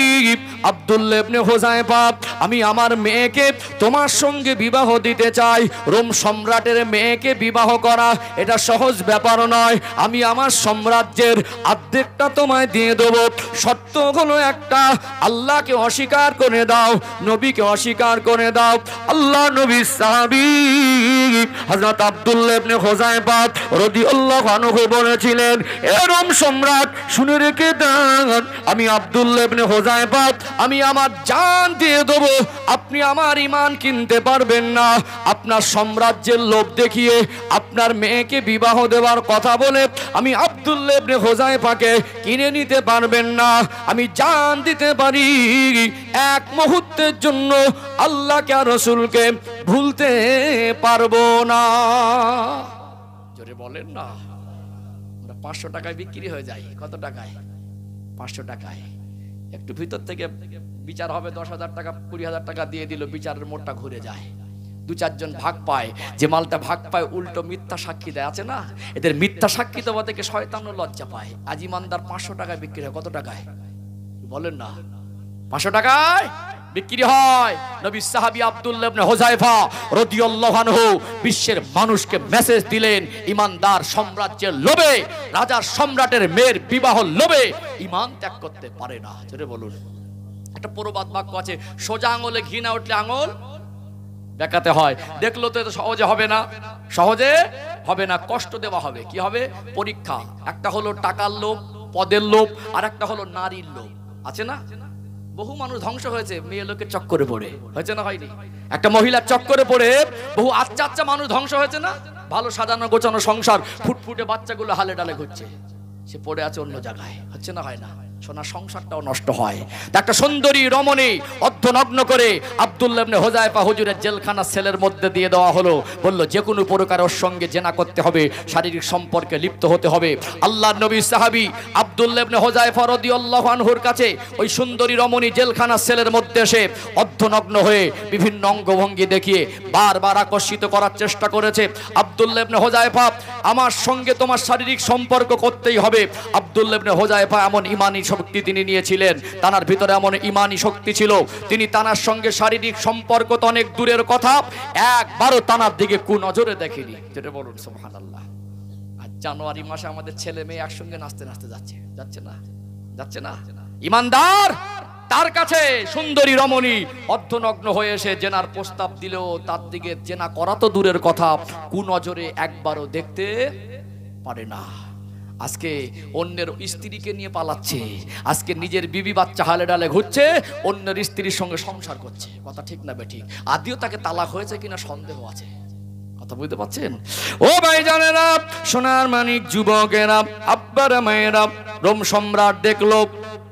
আব্দুল্লাহ ইবনে হুযায়ফা, আমি আমার মেয়েকে তোমার সঙ্গে বিবাহ দিতে চাই। রোম সম্রাটের মেয়েকে বিবাহ করা এটা সহজ ব্যাপার নয়। আমি আমার সাম্রাজ্যের অর্ধেকটা তোমায় দিয়ে দেব, শর্ত হলো একটা, আল্লাহকে অস্বীকার করে দাও, নবীকে অস্বীকার করে দাও। আল্লাহ নবীর সাহাবী হযরত আব্দুল্লাহ ইবনে হুযায়ফা রাদিয়াল্লাহু আনহু বলেছিলেন, এ রোম সম্রাট শুনে রেখে দেন, আমি আব্দুল্লাহ ইবনে হুযায়ফা আমি আমার জান দিয়ে দেব, আপনি আমার ঈমান কিনতে পারবেন না। আপনার সাম্রাজ্যের লোভ দেখিয়ে আপনার মেয়েকে বিবাহ দেওয়ার কথা বলে আমি আব্দুল্লাহ ইবনে হুযায়ফাকে কিনে নিতে পারবেন না। আমি জান দিতে পারি, এক মুহূর্তের জন্য আল্লাহকে আর রাসূলকে ভুলতে পারবো না। জোরে বলেন না। আমরা 500 টাকায় বিক্রি হয়ে যাই। কত টাকায়? 500 টাকায়। একটু ভিতর থেকে বিচার হবে 10,000 টাকা 20,000 টাকা দিয়ে দিল, বিচারের মোড়টা ঘুরে যায়। 2-4 জন ভাগ পায়, যে মালটা ভাগ পায় উল্টো মিথ্যা সাক্ষী দেয়, আছে না? এদের মিথ্যা সাক্ষী দেওয়া থেকে শয়তানও লজ্জা পায়। আজ ইমানদার 500 টাকায় বিক্রি হয়। কত টাকায়? বলেন না, 500 টাকায় বিক্রি হয়। নবী সাহাবী আব্দুল্লাহ ইবনে হুযায়ফা রাদিয়াল্লাহু আনহু বিশ্বের মানুষকে মেসেজ দিলেন, ইমানদার সাম্রাজ্যের লোভে, রাজার সম্রাটের মেয়ের বিবাহ লোভে ঈমান ত্যাগ করতে পারে না। জোরে বলুন। একটা প্রবাদ বাক্য আছে, সোজা আঙুলে ঘি না উঠলে আঙুল দেখাতে হয়। দেখলো তো এত সহজে হবে না, সহজে হবে না, কষ্ট দেওয়া হবে। কি হবে? পরীক্ষা। একটা হলো টাকার লোভ, পদের লোভ, আর একটা হলো নারীর লোভ। আছে না? বহু মানুষ ধ্বংস হয়েছে মেয়ে লোকের চক্করে পড়ে, হয়েছে না হয়নি? একটা মহিলার চক্করে পড়ে বহু আচ্ছা আচ্ছা মানুষ ধ্বংস হয়েছে না? ভালো সাজানো গোছানো সংসার, ফুটফুটে বাচ্চাগুলো হালে ডালে ঘুরছে, সে পড়ে আছে অন্য জায়গায়। হচ্ছে না হয় না? সোনার সংসারটাও নষ্ট হয়। একটা সুন্দরী রমণী অর্ধনগ্ন করে আব্দুল্লাহ ইবনে হুযায়ফা হুজুরের জেলখানা সেলের মধ্যে দিয়ে দেওয়া হলো। বলল যে কোনো প্রকার ওর সঙ্গে জেনা করতে হবে, শারীরিক সম্পর্কে লিপ্ত হতে হবে। আল্লাহর নবী সাহাবী আব্দুল্লাহ ইবনে হুযায়ফা রাদিয়াল্লাহু আনহুর কাছে ওই সুন্দরী রমণী জেলখানা সেলের মধ্যে এসে অর্ধনগ্ন হয়ে বিভিন্ন অঙ্গভঙ্গি দেখিয়ে বারবার আকর্ষিত করার চেষ্টা করেছে। আব্দুল্লাহ ইবনে হুযায়ফা, আমার সঙ্গে তোমার শারীরিক সম্পর্ক করতেই হবে। আব্দুল্লাহ ইবনে হুযায়ফা এমন ঈমানী শক্তি তিনি নিয়েছিলেন, তানার ভিতরে এমন ঈমানী শক্তি ছিল, তিনি তানার সঙ্গে শারীরিক সম্পর্ক তো অনেক দূরের কথা, একবারও তানার দিকে কুনজরে দেখেনি। যেটা বলুন সুবহানাল্লাহ। আর জানুয়ারি মাসে আমাদের ছেলে মেয়ে একসঙ্গে নাচতে নাচতে যাচ্ছে, যাচ্ছে না? যাচ্ছে না? ঈমানদার তার কাছে সুন্দরী রমণী অর্ধনগ্ন হয়ে এসে জেনার প্রস্তাব দিলেও তার দিকে জেনা করা তো দূরের কথা, কুনজরে একবারও দেখতে পারে না। আজকে অন্যের স্ত্রীকে নিয়ে পালাচ্ছে, আজকে নিজের বিবি বাচ্চা হালে ডালে ঘুরছে, অন্যের স্ত্রীর সঙ্গে সংসার করছে। কথা ঠিক না বেঠিক? আদিও তাকে তালাক হয়েছে কিনা সন্দেহ আছে। কথা বুঝতে পারছেন? ও ভাইজানেরা, সোনার মানিক যুবকেরা, আব্বারা মায়েরা, রোম সম্রাট দেখলো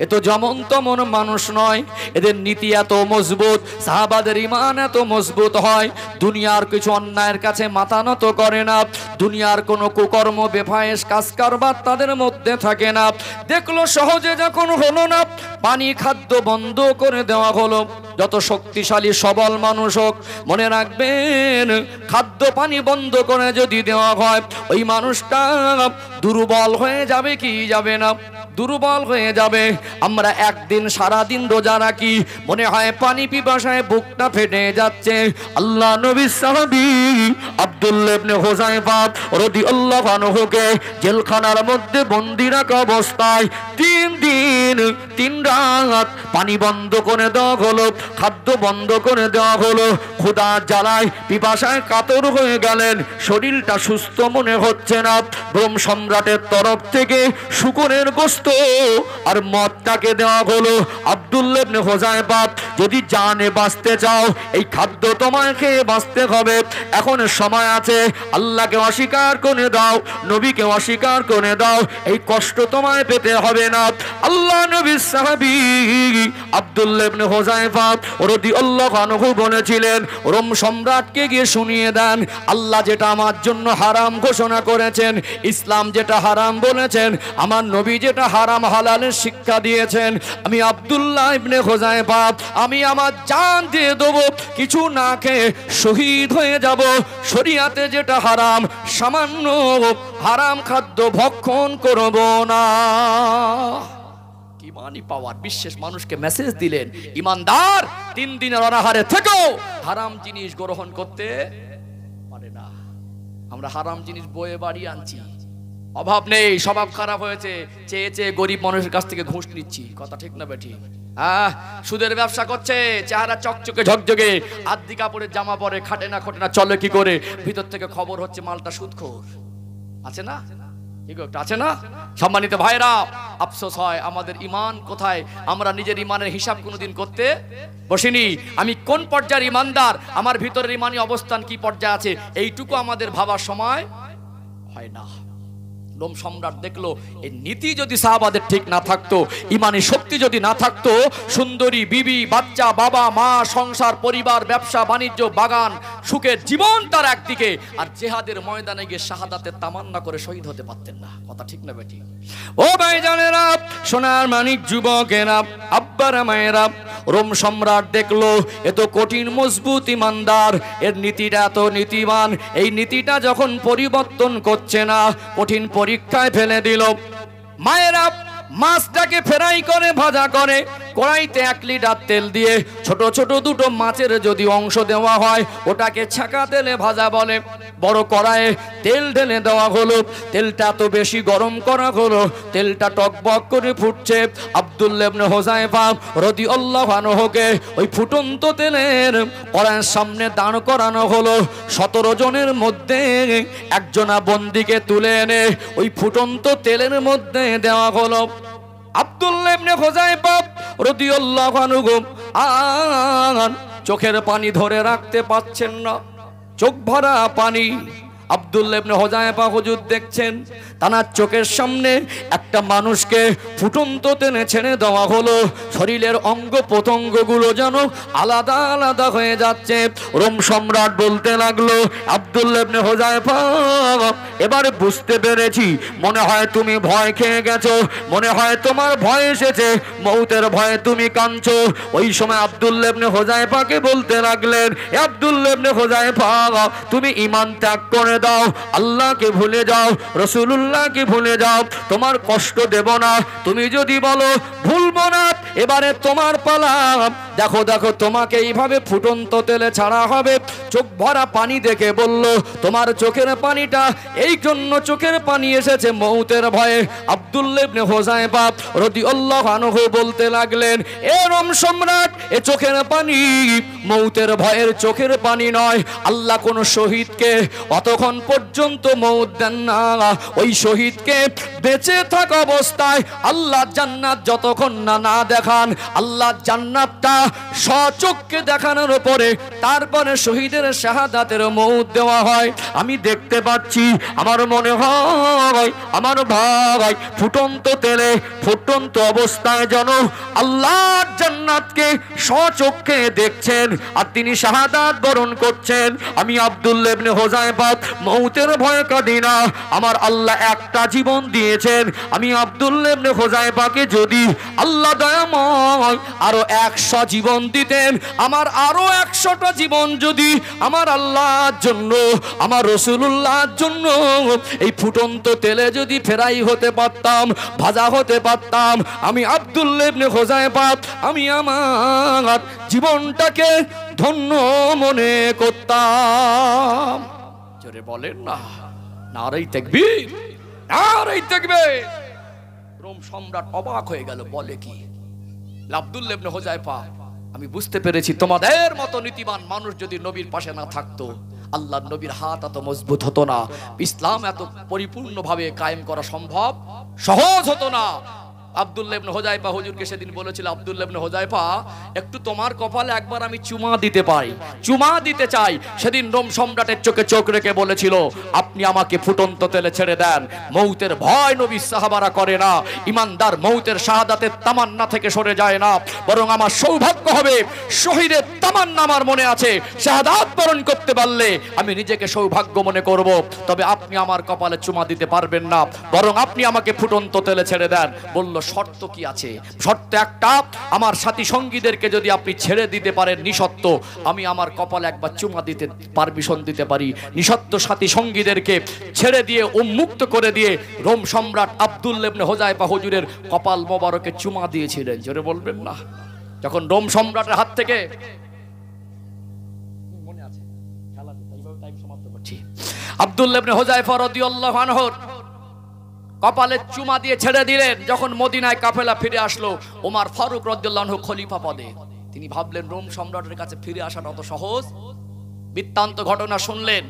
এ তো যেমন তেমন মানুষ নয়, এদের নীতি এত মজবুত, সাহাবাদের ঈমান এত মজবুত হয়, দুনিয়ার কিছু অন্যায়ের কাছে মাথা নত করে না, দুনিয়ার কোনো কুকর্ম বেফায়েশ কাজ কারবার তাদের মধ্যে থাকে না। দেখলো সহজে যখন হলো না, পানি খাদ্য বন্ধ করে দেওয়া হলো। যত শক্তিশালী সবল মানুষ হোক, মনে রাখবেন খাদ্য পানি বন্ধ করে যদি দেওয়া হয়, ওই মানুষটা দুর্বল হয়ে যাবে কি যাবে না? দুর্বল হয়ে যাবে। আমরা একদিন সারাদিন রোজা রাখি, মনে হয় পানি পিপাসায় বুকটা ফেটে যাচ্ছে। আল্লাহ নবী সাহাবী আব্দুল্লাহ ইবনে হুযায়ফা রাদিয়াল্লাহু আনহুকে জেলখানার মধ্যে বন্দী রাখা অবস্থায় 3 দিন 3 রাত পানি বন্ধ করে দেওয়া হলো, খাদ্য বন্ধ করে দেওয়া হলো। ক্ষুধা জ্বালায় পিপাসায় কাতর হয়ে গেলেন, শরীরটা সুস্থ মনে হচ্ছে না। রোম সম্রাটের তরফ থেকে শুকরের গোশত আর মদটাকে দেওয়া হলো। আব্দুল্লাহ ইবনে হুযায়ফা, যদি জানে বাঁচতে চাও এই খাদ্য তোমায় খেয়ে বাঁচতে হবে। এখন সময় আছে, আল্লাহকে অস্বীকার করে দাও, নবীকে অস্বীকার করে দাও, এই কষ্ট তোমায় পেতে হবে না। আল্লাহ নবীর সাহাবী আব্দুল্লাহ ইবনে হুযায়ফা রাদিয়াল্লাহু আনহু বলেছিলেন, রোম সম্রাটকে গিয়ে শুনিয়ে দেন আল্লাহ যেটা আমার জন্য হারাম ঘোষণা করেছেন, ইসলাম যেটা হারাম বলেছেন, আমার নবী যেটা হারাম হালালের শিক্ষা দিয়েছেন, আমি আব্দুল্লাহ ইবনে হুযায়ফা আমি আমার জান দিয়ে দেবো, কিছু না খেয়ে শহীদ হয়ে যাব। শরীয়তে যেটা হারাম, সামান্য হারাম খাদ্য ভক্ষণ করব না। ইমানি পাওয়ার বিশেষ মানুষকে মেসেজ দিলেন, ইমানদার 3 দিনের অনাহারে থেকেও হারাম জিনিস গ্রহণ করতে পারে না। আমরা হারাম জিনিস বয়ে বাড়ি আনছি, অভাব নেই, স্বভাব খারাপ হয়েছে, চেয়ে চেয়ে গরিব মানুষের কাছ থেকে ঘুষ নিচ্ছি। কথা ঠিক না বেঠিক? সুদের ব্যবসা করছে, চেহারা চকচকে ঝকঝকে, আদ্দি কাপড়ের জামা পরে, খাটে না খোটে না, চলে কি করে, ভিতর থেকে খবর হচ্ছে মালটা সুদখোর। আছে না? আছে না? সম্মানিত ভাইরা, আফসোস হয় আমাদের ঈমান কোথায়, আমরা নিজের ঈমানের হিসাব কোনোদিন করতে বসিনি। আমি কোন পর্যায়ের ঈমানদার, আমার ভিতরের ঈমানি অবস্থান কি পর্যায়ে আছে, এইটুকু আমাদের ভাবার সময় হয় না। রোম সম্রাট দেখলো এই নীতি যদি সাহাবাদের ঠিক না থাকতো, ঈমানি শক্তি যদি না থাকতো, সুন্দরী বিবি বাচ্চা বাবা মা সংসার পরিবার ব্যবসা বাণিজ্য বাগান সুখের জীবন তার একদিকে, আর জিহাদের ময়দানে গিয়ে শাহাদাতের তামান্না করে শহীদ হতে পারতেন না। কথা ঠিক না বেটি? ও ভাইজানেরা, সোনার মানিক যুবকেরা, আব্বারা মায়েরা, রোম সম্রাট দেখলো এত কঠিন মজবুত ঈমানদার, এর নীতিটা এত নীতিবান, এই নীতিটা যখন পরিবর্তন করছে না, কঠিন পরীক্ষায় ফেলে দিল। মায়েরা মাছটাকে ফ্রাই করে ভাজা করে, কড়াইতে 1 লিটার তেল দিয়ে ছোট ছোট দুটো মাছের যদি অংশ দেওয়া হয় ওটাকে ছাকা তেলে ভাজা বলে। বড় কড়াইয়ে তেল ঢেলে দেওয়া হলো, তেলটা তো বেশি গরম করা হলো, তেলটা টকবক করে ফুটছে। আব্দুল্লাহ ইবনে হুযায়ফা রাদিয়াল্লাহু আনহুকে ওই ফুটন্ত তেলের কড়াইয়ের সামনে দাঁড় করানো হলো। 17 জনের মধ্যে একজনা বন্দীকে তুলে এনে ওই ফুটন্ত তেলের মধ্যে দেওয়া হলো। আব্দুল্লাহ ইবনে হুযায়ফা রাদিয়াল্লাহু আনহু চোখের পানি ধরে রাখতে পারছেন না, চোখ ভরা পানি। আব্দুল্লাহ ইবনে হুযায়ফা হুজুর দেখছেন তার চোখের সামনে একটা মানুষকে ফুটন্ত তেলে ছেড়ে দেওয়া হলো, শরীরের অঙ্গ প্রত্যঙ্গগুলো যেন আলাদা আলাদা হয়ে যাচ্ছে। রোম সম্রাট বলতে লাগলো, আব্দুল্লাহ ইবনে হুযায়ফা এবারে বুঝতে পেরেছি, মনে হয় তুমি ভয় খেয়ে গেছো, মনে হয় তোমার ভয় এসেছে, মৌতের ভয়ে তুমি কাঁদছো। ওই সময় আব্দুল্লাহ ইবনে হুযায়ফাকে বলতে লাগলেন, আব্দুল্লাহ ইবনে হুযায়ফা তুমি ঈমান ত্যাগ করে দাও, আল্লাহকে ভুলে যাও, রাসূলুল্লাহকে ভুলে যাও, তোমার কষ্ট দেব না। তুমি যদি বলো ভুলবো না, এবারে তোমার পালা। দেখো দেখো তোমাকে এইভাবে ফুটন্ত তেলে ছাড়া হবে। চোখ ভরা পানি দেখে বলল, তোমার চোখের পানিটা এই জন্য চোখের পানি এসেছে মৌতের ভয়ে। আব্দুল্লাহ ইবনে হুযায়ফা রাদিয়াল্লাহু আনহু বলতে লাগলেন, এ রোম সম্রাট, এ চোখের পানি মৌতের ভয়ের চোখের পানি নয়। আল্লাহ কোন শহীদকে অতক্ষণ পর্যন্ত মৌত দেন না, ওই শহীদকে বেঁচে থাকা অবস্থায় আল্লাহ জান্নাত যতক্ষণ না দেখান, আল্লাহ জান্নাতটা সচক্ষে দেখানোর পরে তারপরে শহীদের শাহাদাতের মৌত দেওয়া হয়। আমি দেখতে পাচ্ছি, আমার মনে হয় আমার ভাই ফুটন্ত তেলে ফুটন্ত অবস্থায় যেন আল্লাহ জান্নাতকে সচক্ষে দেখছেন আর তিনি শাহাদাত বরণ করছেন। আমি আব্দুল্লাহ ইবনে হুযায়ফা মৌতের ভয়ে কাঁদি না, আমার আল্লাহ একটা জীবন দিয়েছেন। আমি আব্দুল্লাহ ইবনে হুযায়ফাকে যদি আল্লাহ দয়াময় আরো 100 জীবন দিতেন, আমার আরো 100টা জীবন যদি আমার আল্লাহর জন্য, আমার রাসূলুল্লাহর জন্য এই ফুটন্ত তেলে যদি ফ্রাই হতে পারতাম, ভাজা হতে পারতাম, আমি আব্দুল্লাহ ইবনে হুযায়ফা আমি আমার জীবনটাকে ধন্য মনে করতাম। জোরে বলেন না, নারে তাকবীর, নারে তাকবীর। রোম সম্রাট অবাক হয়ে গেল, বলে কি? আব্দুল্লাহ ইবনে হুযায়ফা, আমি বুঝতে পেরেছি তোমাদের মতো নীতিবান মানুষ যদি নবীর পাশে না থাকতো, আল্লাহর নবীর হাত এত মজবুত হতো না, ইসলাম এত পরিপূর্ণভাবে কায়েম করা সম্ভব সহজ হতো না। আব্দুল্লাহ ইবনে হুযায়ফা হুজুরকে সেদিন বলেছিল, আব্দুল্লাহ ইবনে হুযায়ফা একটু তোমার কপালে একবার আমি চুমা দিতে পাই, চুমা দিতে চাই। সেদিন রোম সম্রাটের চোখে চোখ রেখে বলেছিল, আপনি আমাকে ফুটন্ত তেলে ছেড়ে দেন। মৌতের ভয় নবী সাহাবারা করে না, ইমানদার মৌতের শাহাদাতের তামান্না থেকে সরে যায় না, বরং আমার সৌভাগ্য হবে, শহীদের তামান্না আমার মনে আছে, শাহাদাত বরণ করতে পারলে আমি নিজেকে সৌভাগ্য মনে করব। তবে আপনি আমার কপালে চুমা দিতে পারবেন না, বরং আপনি আমাকে ফুটন্ত তেলে ছেড়ে দেন। বলল, শর্ত কি আছে? শর্ত একটা, আমার সাথী সঙ্গীদেরকে যদি আপনি ছেড়ে দিতে পারেন নিঃশর্ত, আমি আমার কপালে একবার চুমা দিতে পারমিশন দিতে পারি। নিঃশর্ত সাথী সঙ্গীদেরকে ছেড়ে দিয়ে উন্মুক্ত করে দিয়ে রোম সম্রাট আব্দুল্লাহ ইবনে হুযায়ফা হুজুরের কপাল মোবারকে চুমা দিয়েছিলেন। জোরে বলবেন না। যখন রোম সম্রাটের হাত থেকে, মনে আছে খেলাতে, এইভাবে টাইম সমাপ্ত করছি, আব্দুল্লাহ ইবনে হুযায়ফা রাদিয়াল্লাহু আনহু কপালে চুমা দিয়ে ছেড়ে দিলেন। যখন মদিনায় কাফেলা ফিরে আসলো, ওমর ফারুক রাদিয়াল্লাহু আনহু খলিফা পদে, তিনি ভাবলেন রোম সম্রাটের কাছে ফিরে আসাটা অত সহজ। বৃত্তান্ত ঘটনা শুনলেন।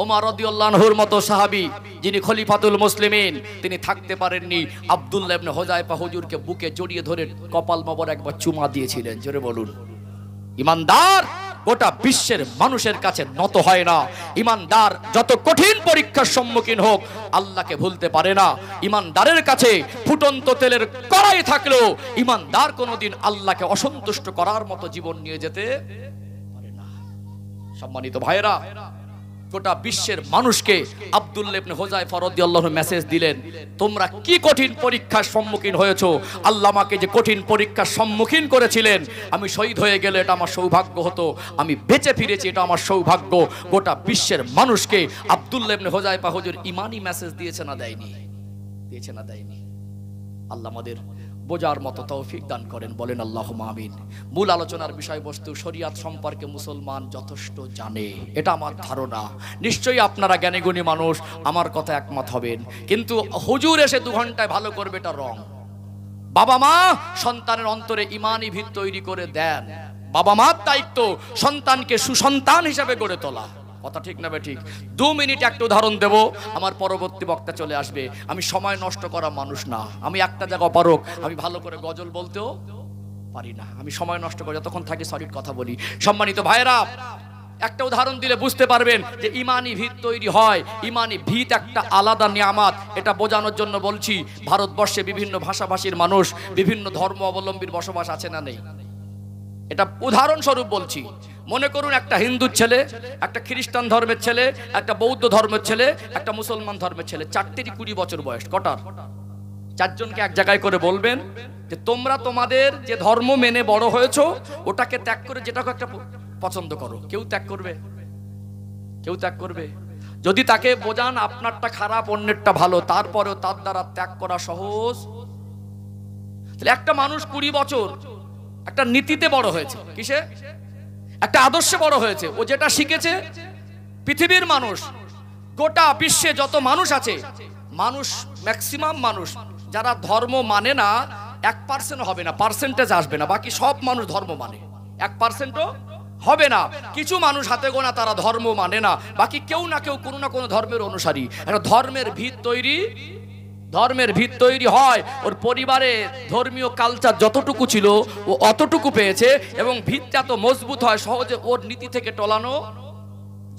ওমর রাদিয়াল্লাহু আনহুর মতো সাহাবী যিনি খলিফাতুল মুসলিমিন, তিনি থাকতে পারেননি, আব্দুল্লাহ ইবনে হুযায়ফা হুজুরকে বুকে জড়িয়ে ধরে কপাল মোবারক একবার চুমা দিয়েছিলেন। জোরে বলুন। ইমানদার গোটা বিশ্বের মানুষের কাছে নত হয় না। ইমানদার যত কঠিন পরীক্ষার সম্মুখীন হোক আল্লাহকে ভুলতে পারে না। ইমানদারের কাছে ফুটন্ত তেলের কড়াই থাকলেও ইমানদার কোনোদিন আল্লাহকে অসন্তুষ্ট করার মতো জীবন নিয়ে যেতে পারে না। সম্মানিত ভাইরা, গোটা বিশ্বের মানুষকে আব্দুল্লাহ ইবনে হুযায়ফা রাদিয়াল্লাহু আনহু মেসেজ দিলেন, তোমরা কি কঠিন পরীক্ষার সম্মুখীন হয়েছো, আল্লাহ আমাকে যে কঠিন পরীক্ষার সম্মুখীন করেছিলেন, আমি শহীদ হয়ে গেলে এটা আমার সৌভাগ্য হতো, আমি বেঁচে ফিরেছি এটা আমার সৌভাগ্য। গোটা বিশ্বের মানুষকে আব্দুল্লাহ ইবনে হুযায়ফা হুজুর ঈমানি মেসেজ দিয়েছে না দেয়নি? দিয়েছে না দেয়নি? আল্লাহ আমাদের বোঝার মতো তৌফিক দান করেন, বলেন আল্লাহুম্মা আমিন। মূল আলোচনার বিষয়বস্তু, শরীয়ত সম্পর্কে মুসলমান যথেষ্ট জানে, এটা আমার ধারণা। নিশ্চয়ই আপনারা জ্ঞানীগুণী মানুষ, আমার কথা একমত হবেন। কিন্তু হুজুর এসে 2 ঘন্টায় ভালো করবে, এটা রং। বাবা মা সন্তানের অন্তরে ঈমানি ভিত তৈরি করে দেন। বাবা মার দায়িত্ব সন্তানকে সুসন্তান হিসেবে গড়ে তোলা। কথা ঠিক না ঠিক? 2 মিনিট একটা উদাহরণ দেব, আমার পরবর্তী বক্তা চলে আসবে। আমি সময় নষ্ট করা মানুষ না, আমি একটা জায়গা অপারক, আমি ভালো করে গজল বলতেও পারি না, আমি সময় নষ্ট করে যতক্ষণ থাকি সলিড কথা বলি। সম্মানিত ভাইরা, একটা উদাহরণ দিলে বুঝতে পারবেন যে ঈমানি ভিত তৈরি হয়। ঈমানি ভিত একটা আলাদা নিয়ামত, এটা বোঝানোর জন্য বলছি। ভারতবর্ষে বিভিন্ন ভাষাভাষীর মানুষ, বিভিন্ন ধর্ম অবলম্বীর বসবাস আছে না নেই? এটা উদাহরণস্বরূপ বলছি। মনে করুন একটা হিন্দু ছেলে, একটা খ্রিস্টান ধর্মের ছেলে, একটা বৌদ্ধ ধর্মের ছেলে, একটা মুসলমান ধর্মের ছেলে, 4টেরই 20 বছর বয়স। কটার? 4 জনকে এক জায়গায় করে বলবেন যে তোমরা তোমাদের যে ধর্ম মেনে বড় হয়েছো ওটাকে ত্যাগ করে যেটাকে একটা পছন্দ করো। কেউ ত্যাগ করবে? কেউ ত্যাগ করবে? যদি তাকে বোঝান আপনারটা খারাপ অন্যেরটা ভালো, তারপরেও তার দ্বারা ত্যাগ করা সহজ। তাহলে একটা মানুষ 20 বছর একটা নীতিতে বড় হয়েছে, কিসে? একটা আদর্শে বড় হয়েছে। ও যেটা শিখেছে, পৃথিবীর মানুষ, গোটা বিশ্বে যত মানুষ আছে, মানুষ ম্যাক্সিমাম মানুষ যারা ধর্ম মানে না 1% হবে না, পার্সেন্টেজ আসবে না, বাকি সব মানুষ ধর্ম মানে। 1%ও হবে না। কিছু মানুষ হাতে গোনা তারা ধর্ম মানে না, বাকি কেউ না কেউ কোনো না কোনো ধর্মের অনুসারী। একটা ধর্মের ভিত তৈরি হয়। ওর পরিবারে ধর্মীয় কালচার যতটুকু ছিল ও অতটুকু পেয়েছে, এবং ভিতটা তো মজবুত হয়, সহজে ওর নীতি থেকে টলানো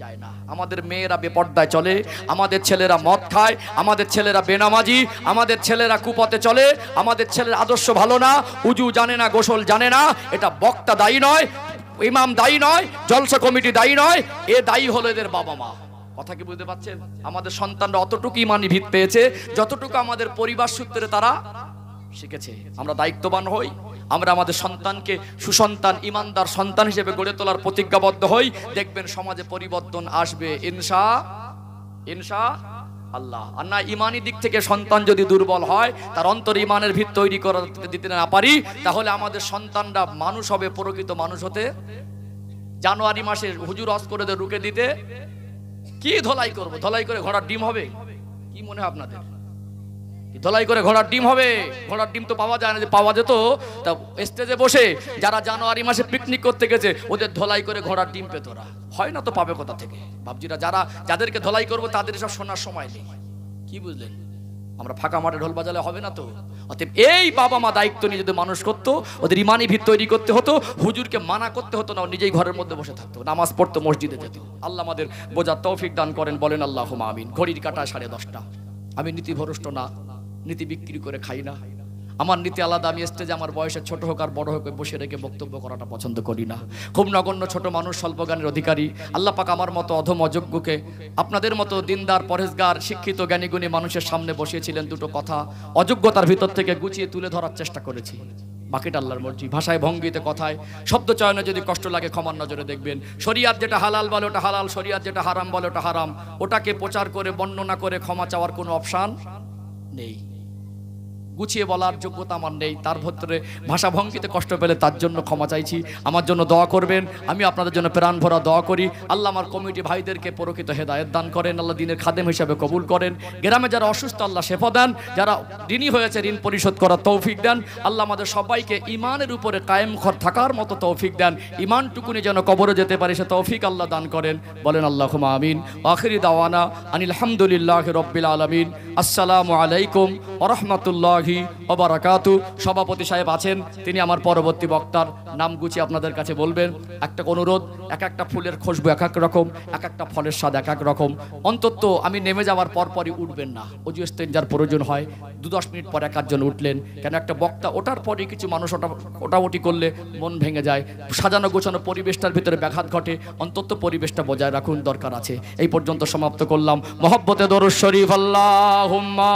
যায় না। আমাদের মেয়েরা বেপর্দায় চলে, আমাদের ছেলেরা মদ খায়, আমাদের ছেলেরা বেনামাজি, আমাদের ছেলেরা কুপথে চলে, আমাদের ছেলের আদর্শ ভালো না, উজু জানে না, গোসল জানে না। এটা বক্তা দায়ী নয়, ইমাম দায়ী নয়, জলসা কমিটি দায়ী নয়, এ দায়ী হলো এদের বাবা মা। কথা কি বুঝতে পারছেন? আমাদের সন্তানরা অতটুকু ঈমানি ভিত পেয়েছে যতটুকু আমাদের পরিবার সূত্রে তারা শিখেছে। আমরা দায়িত্ববান হই, আমরা আমাদের সন্তানকে সুসন্তান ঈমানদার সন্তান হিসেবে গড়ে তোলার প্রতিজ্ঞাবদ্ধ হই। দেখবেন সমাজে পরিবর্তন আসবে ইনশাআল্লাহ। আর না, ঈমানি দিক থেকে সন্তান যদি দুর্বল হয়, তার অন্তর ঈমানের ভিত তৈরি করে দিতে না পারি, তাহলে আমাদের সন্তানরা মানুষ হবে, প্রকৃত মানুষ হতে। জানুয়ারি মাসে হুজুর হজ করে রুকে দিতে কি ধলাই করবো? ধলাই করে ঘোড়ার ডিম হবে? কি মনে হয় আপনাদের? ধলাই করে ঘোড়ার ডিম হবে? ঘোড়ার ডিম তো পাওয়া যায় না। যে পাওয়া যেত তা স্টেজে বসে যারা জানুয়ারি মাসে পিকনিক করতে গেছে ওদের ধলাই করে ঘোড়ার ডিম পেত। ওরা হয় না তো পাবে কোথা থেকে? বাবজিরা, যাদেরকে ধলাই করবো তাদের সব শোনার সময় নেই। কি বুঝলেন? আমরা ফাঁকা মাঠে ঢোল বাজালে হবে না তো। অতএব এই বাবা মা দায়িত্ব নিয়ে যদি মানুষ করতো, ওদের ঈমানি ভিত তৈরি করতে হতো, হুজুরকে মানা করতে হতো না, নিজেই ঘরের মধ্যে বসে থাকতো, নামাজ পড়তো, মসজিদে যেত। আল্লাহ আমাদের বোঝার তৌফিক দান করেন, বলেন আল্লাহুম্মা আমিন। ঘড়ির কাঁটা 10:30। আমি নীতিভ্রষ্ট না, নীতি বিক্রি করে খাই না। আমার নীতি আলাদা। আমি স্টেজে আমার বয়সে ছোট হোক আর বড় হোক বসে রেখে বক্তব্য করাটা পছন্দ করি না। খুব নগণ্য ছোট মানুষ, স্বল্প জ্ঞানের অধিকারী। আল্লাহ পাক আমার মতো অধম অযোগ্যকে আপনাদের মতো দিনদার, পরেশগার, শিক্ষিত, জ্ঞানীগুণী মানুষের সামনে বসিয়েছিলেন। দুটো কথা অযোগ্যতার ভিতর থেকে গুছিয়ে তুলে ধরার চেষ্টা করেছি। বাকিটা আল্লাহর মর্জি। ভাষায়, ভঙ্গিতে, কথায়, শব্দ চয়নে যদি কষ্ট লাগে ক্ষমার নজরে দেখবেন। শরিয়াত যেটা হালাল বলে ওটা হালাল, শরিয়াত যেটা হারাম বলে ওটা হারাম। ওটাকে প্রচার করে, বর্ণনা করে ক্ষমা চাওয়ার কোনো অপশান নেই। গুছিয়ে বলার যোগ্যতা আমার নেই। তার ভিতরে ভাষা ভঙ্গিতে কষ্ট পেলে তার জন্য ক্ষমা চাইছি। আমার জন্য দোয়া করবেন, আমি আপনাদের জন্য প্রাণ ভরা দোয়া করি। আল্লাহ আমার কমিটি ভাইদেরকে প্রকৃত হেদায়েত দান করেন, আল্লাহ দিনের খাদেম হিসাবে কবুল করেন। গ্রামে যারা অসুস্থ আল্লাহ শেফা দেন, যারা ঋণী হয়েছে ঋণ পরিশোধ করার তৌফিক দেন। আল্লাহ আমাদের সবাইকে ঈমানের উপরে কায়েম থাকার মতো তৌফিক দেন। ঈমানটুকুনি যেন কবরে যেতে পারে সে তৌফিক আল্লাহ দান করেন, বলেন আল্লাহুম্মা আমিন। আখিরি দাওয়ানা আনিল হামদুলিল্লাহি রাব্বিল আলামিন। আসসালামু আলাইকুম ওয়া রাহমাতুল্লাহি ওয়া বারাকাতু। সভাপতি সাহেব আছেন, তিনি আমার পরবর্তী বক্তার নাম গুছিয়ে আপনাদের কাছে বলবেন। একটা অনুরোধ, এক একটা ফুলের খুশবু এক এক রকম, এক একটা ফলের স্বাদ এক এক রকম। অন্তত আমি নেমে যাওয়ার পরপরই উঠবেন না, অজু ইস্তেঞ্জার প্রয়োজন হয় 2-10 মিনিট পর এক একজন উঠলেন। কেন একটা বক্তা ওঠার পরে কিছু মানুষ ওটাউটি করলে মন ভেঙে যায়, সাজানো গোছানো পরিবেশটার ভিতরে ব্যাঘাত ঘটে। অন্তত পরিবেশটা বজায় রাখুন, দরকার আছে। এই পর্যন্ত সমাপ্ত করলাম। মহব্বতে দরুদ শরীফ। আল্লাহুম্মা